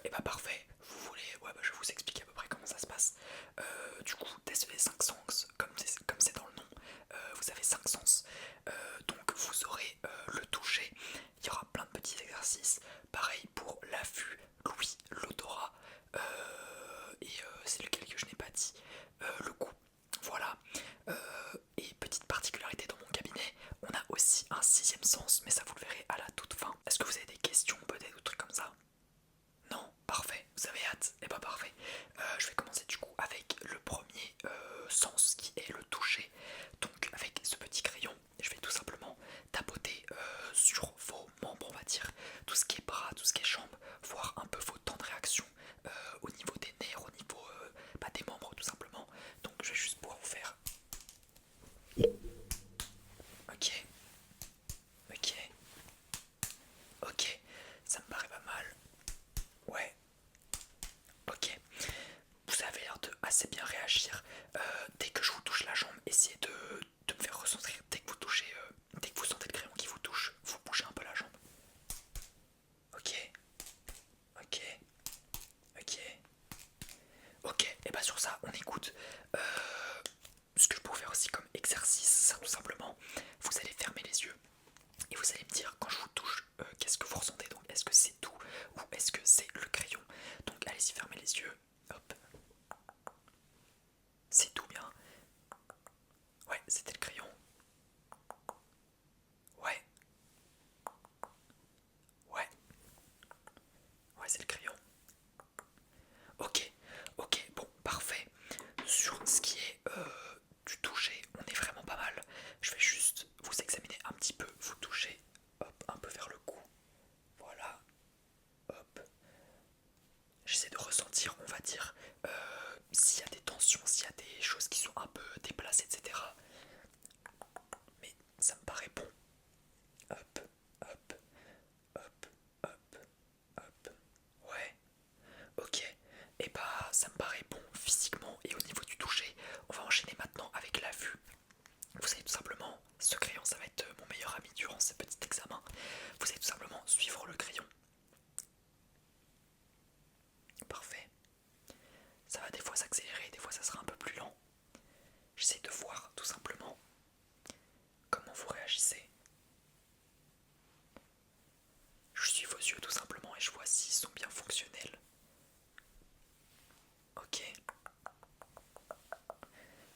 Et bah parfait, vous voulez, ouais bah je vais vous expliquer à peu près comment ça se passe. Du coup, test des 5 sens, comme c'est dans le nom, vous avez 5 sens. Donc vous aurez le toucher, il y aura plein de petits exercices. Pareil pour la vue, l'ouïe, l'odorat, c'est lequel que je n'ai pas dit, le goût. Voilà. Et petite particularité dans mon cabinet, on a aussi un sixième sens, mais ça vous le verrez à la toute fin. Est-ce que vous avez des questions peut-être ou trucs comme ça? Non, parfait, vous avez hâte? Et bah parfait. Je vais commencer du coup avec le premier sens qui est le toucher. Donc avec ce petit crayon, je vais tout simplement tapoter sur vos membres, on va dire, tout ce qui est bras, tout ce qui est jambes, voir un peu vos temps de réaction au niveau des nerfs, au niveau des membres tout simplement. Donc je vais juste pouvoir vous faire. Ok, ok, ok, ça me paraît pas mal. Ouais, ok. Vous avez l'air de assez bien réagir. Dès que je vous touche la jambe, essayez de me faire ressentir. Dès que vous touchez, dès que vous sentez le crayon qui vous touche, vous bougez un peu la jambe. Ok, ok, ok, ok. Et bah sur ça, on écoute. Ce que je peux faire aussi comme exercice, ça tout simplement, vous allez fermer les yeux et vous allez me dire quand je vous touche, qu'est-ce que vous ressentez. Donc est-ce que c'est tout ou est-ce que c'est le crayon? Donc allez-y, fermez les yeux. Hop, c'est tout bien. Ouais, c'était le crayon. Ouais, ouais, ouais, c'est le crayon. Ok, ok, bon, parfait. Sur ce qui est du toucher, on est vraiment pas mal. Je vais juste vous examiner un petit peu, vous toucher, hop, un peu vers le cou. Voilà, hop. J'essaie de ressentir, on va dire, s'il y a des tensions, s'il y a des choses qui sont un peu déplacées, etc. Mais ça me paraît bon. Hop, hop, hop, hop, hop. Ouais, ok. Et bah ça me paraît bon physiquement et au niveau du toucher. On va enchaîner maintenant avec la vue. Vous allez tout simplement, ce crayon ça va être mon meilleur ami durant ce petit examen. Vous allez tout simplement suivre le crayon. Parfait. Ça va des fois s'accélérer, des fois ça sera un peu plus lent. J'essaie de voir tout simplement comment vous réagissez. Je suis vos yeux tout simplement et je vois s'ils sont bien fonctionnels. Ok.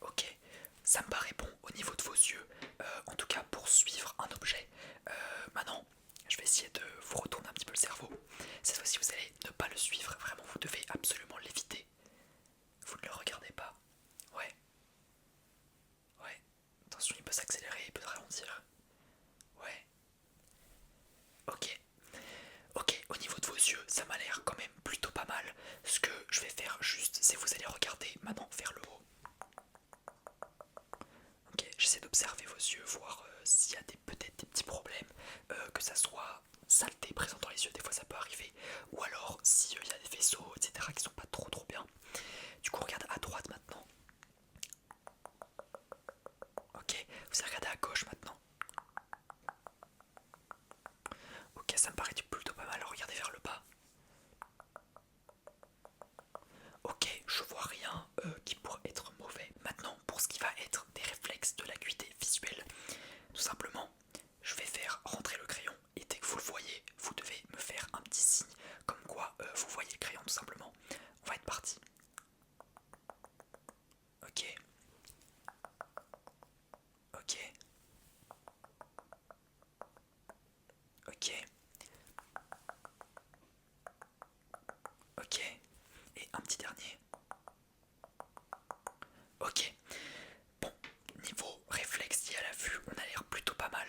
Ok. Ça me paraît bon au niveau de vos yeux. En tout cas pour suivre un objet. Maintenant, je vais essayer de vous retourner un petit peu le cerveau. Cette fois-ci vous allez ne pas le suivre. Vraiment vous devez absolument l'éviter. Vous ne le regardez pas. Ouais. Ouais. Attention, il peut s'accélérer, il peut ralentir. Ouais. Ok. Ok, au niveau de vos yeux, ça m'a l'air quand même plutôt pas mal. Ce que je vais faire juste, c'est vous allez regarder maintenant vers le haut. Ok, j'essaie d'observer vos yeux, voir s'il y a peut-être des petits problèmes, que ça soit saleté présent dans les yeux, des fois ça peut arriver, ou alors s'il y a des vaisseaux, etc., qui sont pas trop bien. Du coup, regarde à droite maintenant. Ok, vous allez regarder à gauche maintenant. Ok, ça me paraît plutôt pas mal. Regardez vers le bas. Ok, je vois rien qui pourrait être mauvais. Maintenant, pour ce qui va être des réflexes de l'acuité visuelle, tout simplement, je vais faire rentrer le crayon et dès que vous le voyez, vous devez me faire un petit signe comme quoi vous voyez le crayon tout simplement. On va être parti. Ok, ok, ok, ok. Et un petit dernier. Ok. Bon, niveau réflexe lié à la vue, on a l'air plutôt pas mal.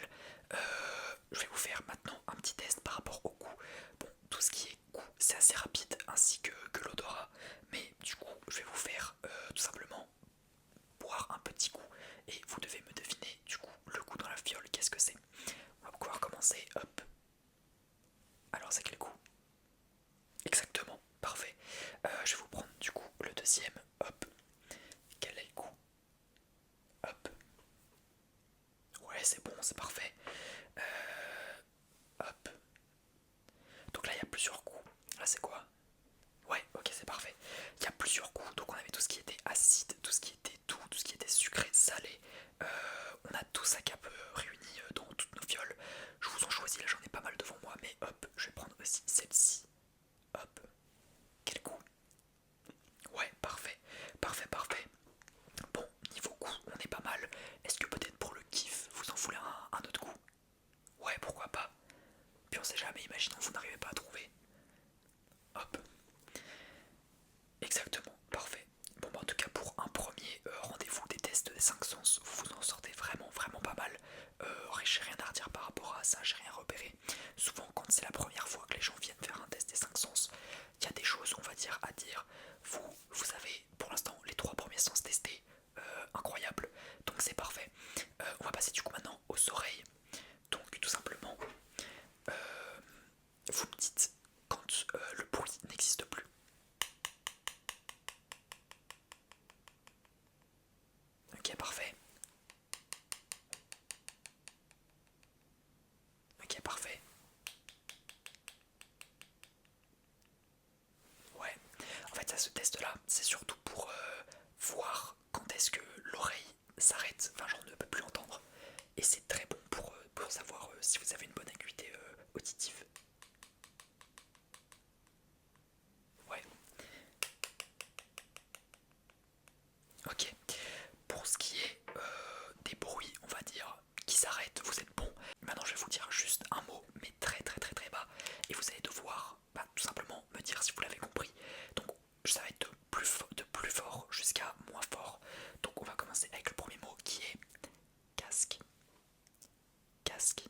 Je vais vous faire maintenant un petit test par rapport au goût. Bon, tout ce qui est goût, c'est assez rapide, ainsi que l'odorat. Mais du coup, je vais vous faire tout simplement boire un petit coup. Et vous devez me deviner, du coup, le goût dans la fiole, qu'est-ce que c'est? On va pouvoir commencer, hop. Alors, c'est quel goût? Exactement, parfait. Je vais vous prendre du coup le deuxième, hop. Quel est le goût? Hop. Ouais, c'est bon, c'est parfait. Hop. Donc là, il y a plusieurs goûts. Là, c'est quoi? c'est parfait. Il y a plusieurs goûts, donc on avait tout ce qui était acide, tout ce qui était doux, tout ce qui était sucré, salé. On a tout ça qui est un peu réuni dans toutes nos fioles. Je vous en choisis, là j'en ai pas mal devant moi, mais hop, je vais prendre aussi celle-ci. Hop, quel goût. Ouais, parfait, parfait, parfait. Bon, niveau goût, on est pas mal. Est-ce que peut-être pour le kiff, vous en voulez un autre goût? Ouais, pourquoi pas. Puis on sait jamais, imaginons que vous n'arrivez pas à trouver. Hop, exactement, parfait. Bon, bah, en tout cas, pour un premier rendez-vous des tests des 5 sens, vous vous en sortez vraiment, vraiment pas mal. J'ai rien à redire par rapport à ça, j'ai rien repéré. Souvent, quand c'est la première fois que les gens viennent faire un test des 5 sens, il y a des choses, on va dire, à dire. Vous avez pour l'instant les 3 premiers sens testés, incroyable, donc c'est parfait. On va passer du coup maintenant aux oreilles. Donc, tout simplement, vous me dites quand le bruit n'existe plus. Ok, parfait. Ok, parfait. Ouais. En fait, ça, ce test-là, c'est surtout pour voir quand est-ce que l'oreille s'arrête, enfin, genre ne peut plus entendre. Et c'est très bon pour savoir si vous avez une bonne acuité auditive. Ouais. Ok. Pour ce qui est des bruits, on va dire, qui s'arrêtent, vous êtes bon. Maintenant, je vais vous dire juste un mot, mais très très très très bas. Et vous allez devoir tout simplement me dire si vous l'avez compris. Donc, ça va être de plus fort jusqu'à moins fort. Donc, on va commencer avec le premier mot qui est casque. Casque.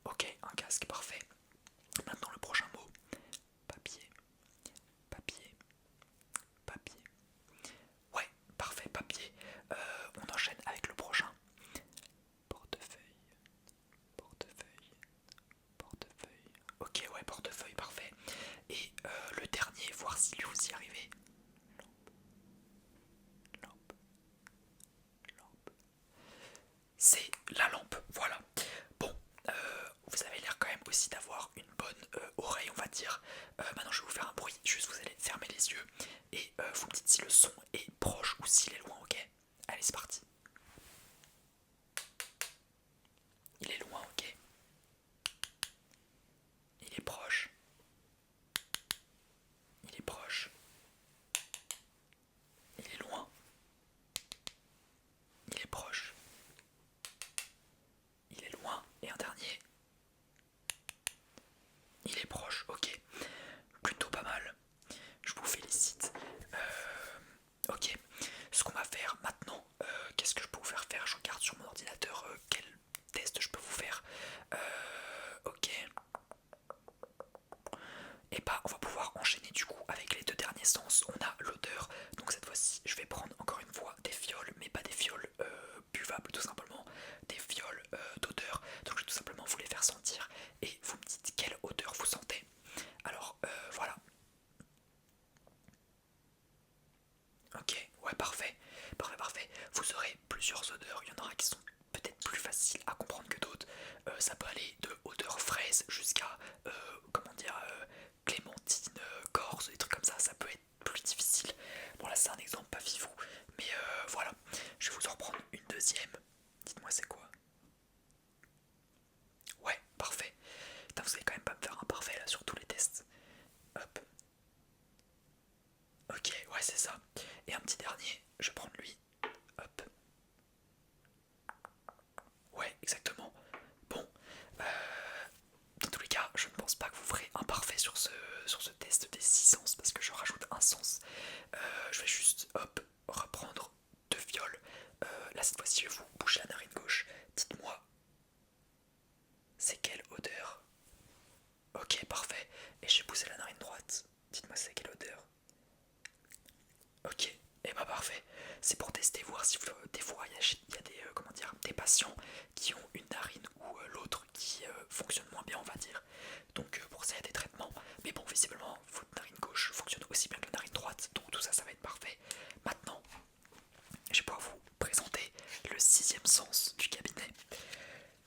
Ok, un casque, parfait. Maintenant, le prochain mot, papier. Papier. Papier. Ouais, parfait, papier. On enchaîne avec le prochain. Portefeuille. Portefeuille. Portefeuille. Ok, ouais, portefeuille, parfait. Et le dernier, voir si vous y arrivez. Lampe. Lampe. C'est la lampe, voilà. Bon, vous avez l'air quand même aussi d'avoir une bonne oreille, on va dire. Maintenant, je vais vous faire un bruit, juste vous allez fermer les yeux et vous me dites si le son est proche ou s'il est loin, ok? Allez, c'est parti. Il est loin, ok? Il est proche. Il est proche. Il est loin. Il est proche. Il est loin. Et un dernier. Il est proche, ok. Plutôt pas mal. Je vous félicite. Ok. Ce qu'on va faire maintenant, qu'est-ce que je peux vous faire faire? Je regarde sur mon ordinateur quel test je peux vous faire. Ok. Et bah on va pouvoir enchaîner du coup avec les deux derniers sens. On a l'odeur. Donc cette fois-ci, je vais prendre encore une fois des fioles, mais pas des fioles buvables tout simplement. Des fioles d'odeur. Donc je vais tout simplement vous les faire sentir. Et vous me dites quelle odeur vous sentez. Alors voilà. Ok, ouais, parfait. Parfait, parfait. Vous aurez plusieurs odeurs. Il y en aura qui sont peut-être plus faciles à comprendre que d'autres. Ça peut aller de odeur fraise jusqu'à, comment dire, clémentine, corse, des trucs comme ça. Ça peut être plus difficile. Bon, là, c'est un exemple pas vivou. Mais voilà. Je vais vous en reprendre une deuxième. Dites-moi, c'est quoi? Ouais, parfait. Putain, vous allez quand même pas me faire un parfait là sur tous les tests. Hop. Ok, ouais, c'est ça. Et un petit dernier, je vais prendre lui. Hop. Ouais, exactement. Bon, dans tous les cas, je ne pense pas que vous ferez un parfait sur ce test des 6 sens parce que je rajoute un sens. Je vais juste, hop, reprendre deux fioles. Là, cette fois-ci, je vais vous boucher la narine gauche. Dites-moi, c'est quelle odeur? Ok, parfait. Et j'ai poussé la narine droite. Dites-moi, c'est quelle odeur? Ok, et bah parfait. C'est pour tester, voir si des fois il y a des, comment dire, des patients qui ont une narine ou l'autre qui fonctionne moins bien, on va dire. Donc pour ça il y a des traitements. Mais bon, visiblement votre narine gauche fonctionne aussi bien que la narine droite. Donc tout ça, ça va être parfait. Maintenant, je vais pouvoir vous présenter le sixième sens du cabinet.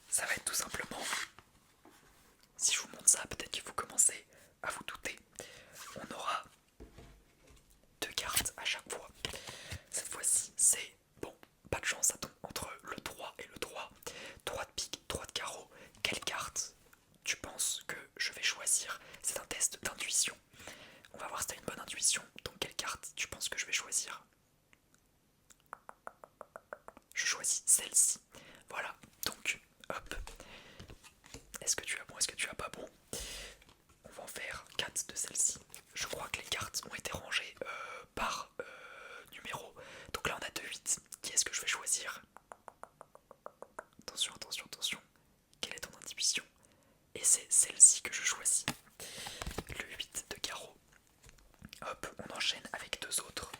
Ça va être tout simplement, si je vous montre ça, peut-être que vous commencez à vous douter. On aura choisir. Je choisis celle-ci. Voilà, donc, hop. Est-ce que tu as bon, est-ce que tu as pas bon? On va en faire 4 de celle-ci. Je crois que les cartes ont été rangées par numéro. Donc là on a 2-8. Qui est-ce que je vais choisir? Attention, attention, attention. Quelle est ton intuition? Et c'est celle-ci que je choisis. Le 8 de carreau. Hop, on enchaîne avec 2 autres.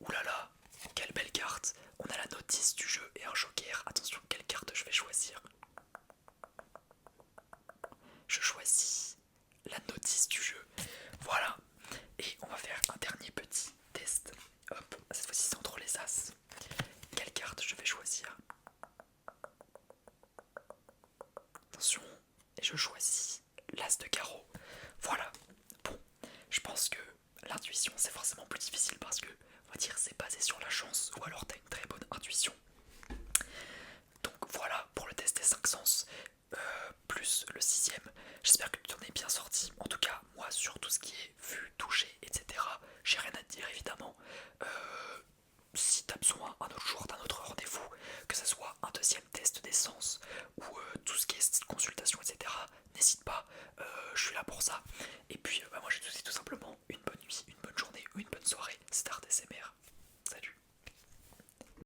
Ouh là là, quelle belle carte. On a la notice du jeu et un joker. Attention, quelle carte je vais choisir? Je choisis la notice du jeu. Voilà. Et on va faire un dernier petit test. Hop, cette fois-ci c'est entre les as. Quelle carte je vais choisir? Attention, et je choisis l'as de carreau. Voilà. Bon, je pense que l'intuition c'est forcément plus difficile parce que, on va dire, c'est basé sur la chance ou alors t'as une très bonne intuition. Donc voilà pour le test des 5 sens, plus le 6ème. J'espère que tu t'en es bien sorti. En tout cas, moi sur tout ce qui est vu, touché, etc., j'ai rien à te dire évidemment. Si t'as besoin un autre jour d'un autre rendez-vous, que ce soit un deuxième test des sens ou tout ce qui est consultation, etc., n'hésite pas, je suis là pour ça. Et puis moi j'ai tout simplement